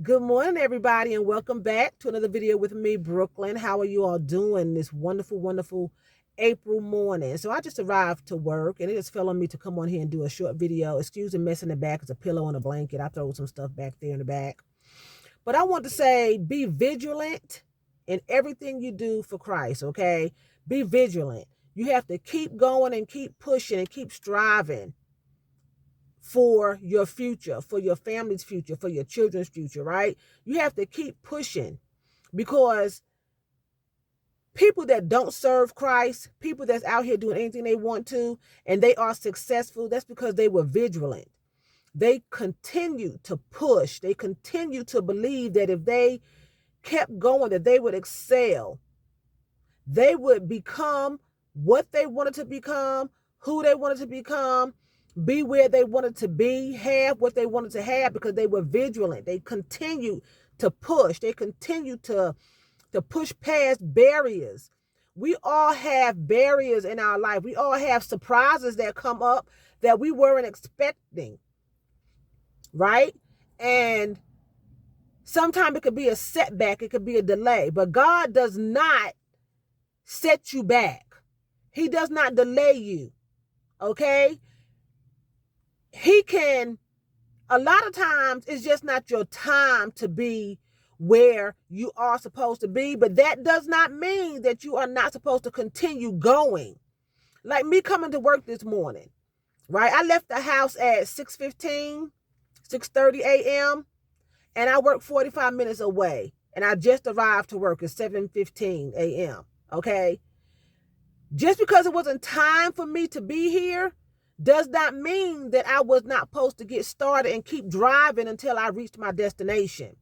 Good morning, everybody, and welcome back to another video with me, Brooklyn. How are you all doing this wonderful, wonderful April morning? So I just arrived to work, and it just fell on me to come on here and do a short video. Excuse the mess in the back. It's a pillow and a blanket. I throw some stuff back there in the back. But I want to say be vigilant in everything you do for Christ, okay? Be vigilant. You have to keep going and keep pushing and keep striving for your future, for your family's future, for your children's future, right? You have to keep pushing because people that don't serve Christ, people that's out here doing anything they want to, and they are successful, that's because they were vigilant. They continue to push. They continue to believe that if they kept going, that they would excel. They would become what they wanted to become, who they wanted to become, be where they wanted to be, have what they wanted to have because they were vigilant. They continue to push. They continue to push past barriers. We all have barriers in our life. We all have surprises that come up that we weren't expecting, right? And sometimes it could be a setback. It could be a delay. But God does not set you back. He does not delay you, okay? He can, a lot of times it's just not your time to be where you are supposed to be, but that does not mean that you are not supposed to continue going. Like me coming to work this morning, right? I left the house at 6:15, 6:30 a.m., and I work 45 minutes away, and I just arrived to work at 7:15 a.m., okay? Just because it wasn't time for me to be here does not mean that I was not supposed to get started and keep driving until I reached my destination.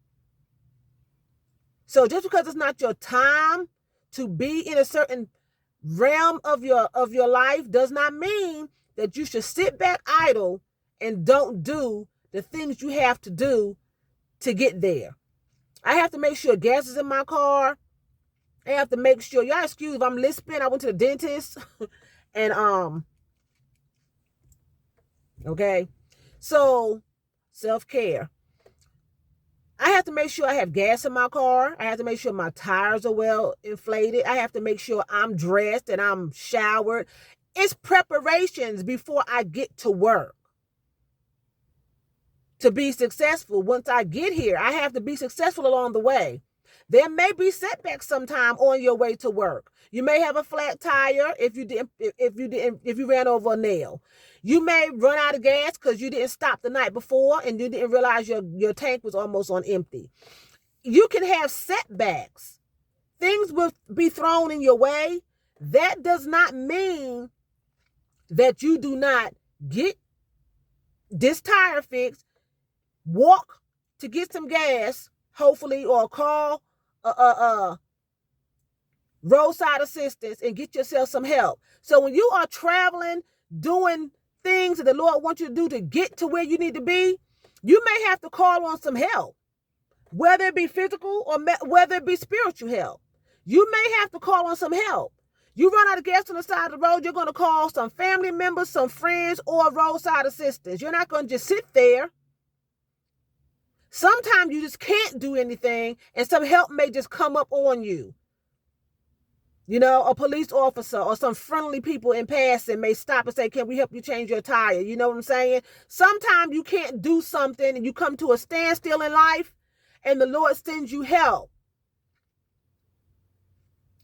So just because it's not your time to be in a certain realm of your life does not mean that you should sit back idle and don't do the things you have to do to get there. I have to make sure gas is in my car. I have to make sure, y'all excuse if I'm lisping. I went to the dentist and okay. So self-care. I have to make sure I have gas in my car. I have to make sure my tires are well inflated. I have to make sure I'm dressed and I'm showered. It's preparations before I get to work. To be successful, once I get here, I have to be successful along the way. There may be setbacks sometime on your way to work. You may have a flat tire if you ran over a nail. You may run out of gas because you didn't stop the night before and you didn't realize your tank was almost on empty. You can have setbacks. Things will be thrown in your way. That does not mean that you do not get this tire fixed, walk to get some gas, hopefully, or call roadside assistance and get yourself some help. So when you are traveling, doing things that the Lord wants you to do to get to where you need to be, you may have to call on some help, whether it be physical or whether it be spiritual help. You may have to call on some help. You run out of gas on the side of the road, you're going to call some family members, some friends, or roadside assistance. You're not going to just sit there. Sometimes you just can't do anything and some help may just come up on you. You know, a police officer or some friendly people in passing may stop and say, can we help you change your tire? You know what I'm saying? Sometimes you can't do something and you come to a standstill in life and the Lord sends you help.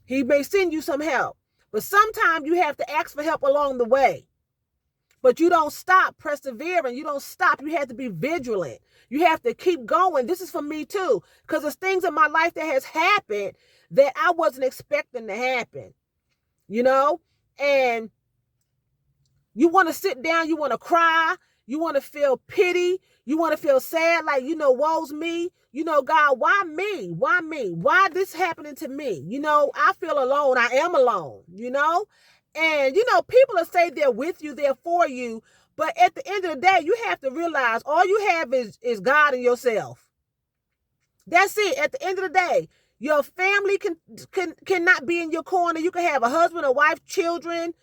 He may send you some help, but sometimes you have to ask for help along the way. But you don't stop persevering. You don't stop. You have to be vigilant. You have to keep going. This is for me too, because there's things in my life that has happened that I wasn't expecting to happen, you know? And you want to sit down, you want to cry, you want to feel pity, you want to feel sad, like, you know, woe's me. You know, God, why me? Why me? Why this happening to me? You know, I feel alone. I am alone, you know? And, you know, people will say they're with you, they're for you. But at the end of the day, you have to realize all you have is God and yourself. That's it. At the end of the day, your family cannot be in your corner. You can have a husband, a wife, children.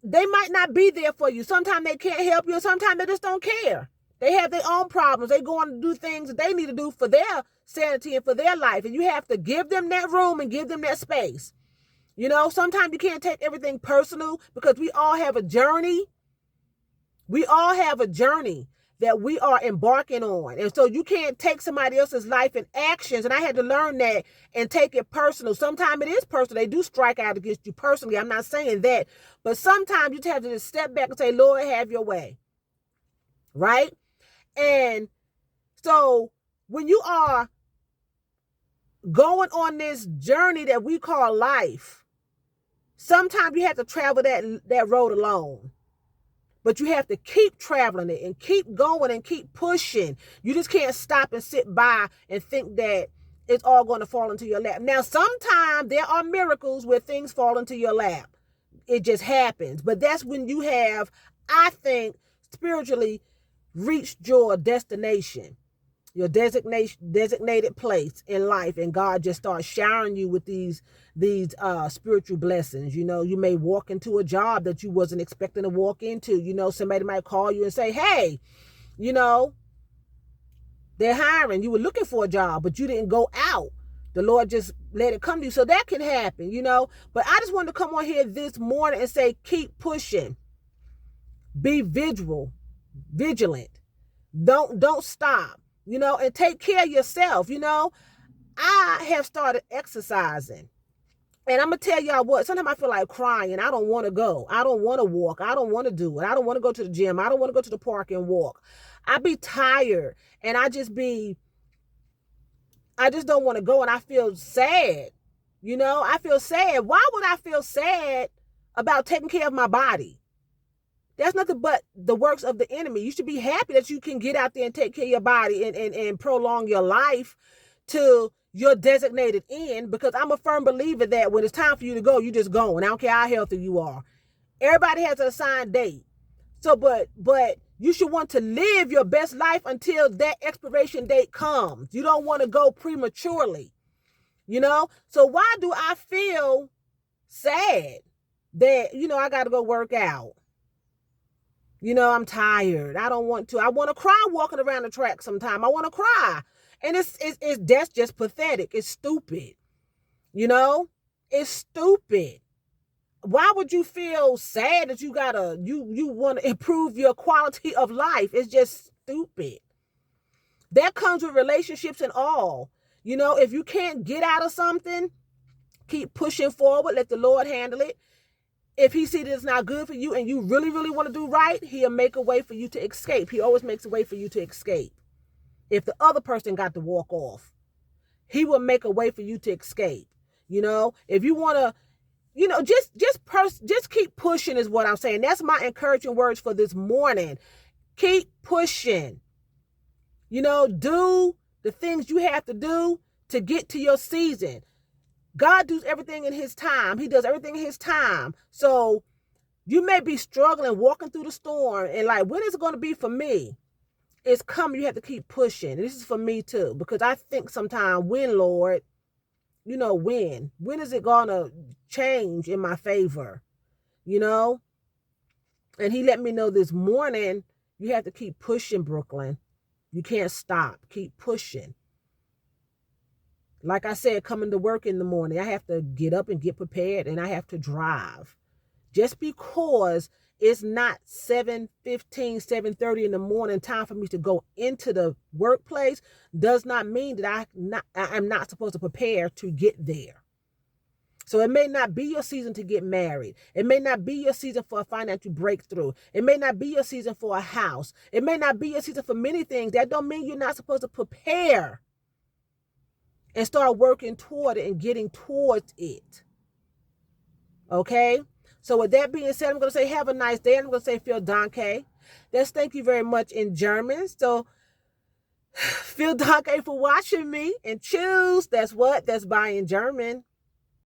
They might not be there for you. Sometimes they can't help you. Sometimes they just don't care. They have their own problems. They go on to do things that they need to do for their sanity and for their life. And you have to give them that room and give them that space. You know, sometimes you can't take everything personal because we all have a journey. We all have a journey that we are embarking on. And so you can't take somebody else's life and actions. And I had to learn that and take it personal. Sometimes it is personal. They do strike out against you personally. I'm not saying that. But sometimes you just have to just step back and say, Lord, have your way. Right? And so when you are going on this journey that we call life, sometimes you have to travel that road alone. But you have to keep traveling it and keep going and keep pushing. You just can't stop and sit by and think that it's all going to fall into your lap. Now, sometimes there are miracles where things fall into your lap. It just happens. But that's when you have, I think, spiritually reached your destination, your designated place in life, and God just starts showering you with these spiritual blessings. You know, you may walk into a job that you wasn't expecting to walk into. You know, somebody might call you and say, hey, you know, they're hiring. You were looking for a job, but you didn't go out. The Lord just let it come to you. So that can happen, you know. But I just wanted to come on here this morning and say, keep pushing. Be vigilant. Don't stop, you know, and take care of yourself. You know, I have started exercising, and I'm gonna tell y'all what, sometimes I feel like crying. I don't want to go. I don't want to walk. I don't want to do it. I don't want to go to the gym. I don't want to go to the park and walk. I be tired, and I just don't want to go, and I feel sad. You know, I feel sad. Why would I feel sad about taking care of my body? That's nothing but the works of the enemy. You should be happy that you can get out there and take care of your body and prolong your life to your designated end, because I'm a firm believer that when it's time for you to go, you just go. And I don't care how healthy you are. Everybody has an assigned date. So, but you should want to live your best life until that expiration date comes. You don't want to go prematurely, you know? So why do I feel sad that, you know, I got to go work out? You know, I'm tired. I don't want to. I want to cry walking around the track sometime. I want to cry. And that's just pathetic. It's stupid. You know, it's stupid. Why would you feel sad that you want to improve your quality of life? It's just stupid. That comes with relationships and all. You know, if you can't get out of something, keep pushing forward. Let the Lord handle it. If he sees it's not good for you and you really, really want to do right, he'll make a way for you to escape. He always makes a way for you to escape. If the other person got to walk off, he will make a way for you to escape. You know, if you want to, you know, just keep pushing is what I'm saying. That's my encouraging words for this morning. Keep pushing. You know, do the things you have to do to get to your season. God does everything in his time. He does everything in his time. So you may be struggling, walking through the storm, and like, when is it going to be for me? It's coming. You have to keep pushing. This is for me too, because I think sometimes, when, Lord, you know, when is it going to change in my favor? You know? And he let me know this morning, you have to keep pushing, Brooklyn. You can't stop. Keep pushing. Like I said, coming to work in the morning, I have to get up and get prepared, and I have to drive. Just because it's not 7:15, 7:30 in the morning time for me to go into the workplace does not mean that I'm not supposed to prepare to get there. So it may not be your season to get married. It may not be your season for a financial breakthrough. It may not be your season for a house. It may not be your season for many things. That don't mean you're not supposed to prepare and start working toward it and getting towards it. Okay? So with that being said, I'm going to say have a nice day. I'm going to say vielen Dank. That's thank you very much in German. So vielen Dank for watching me. And choose, that's what? That's bye in German.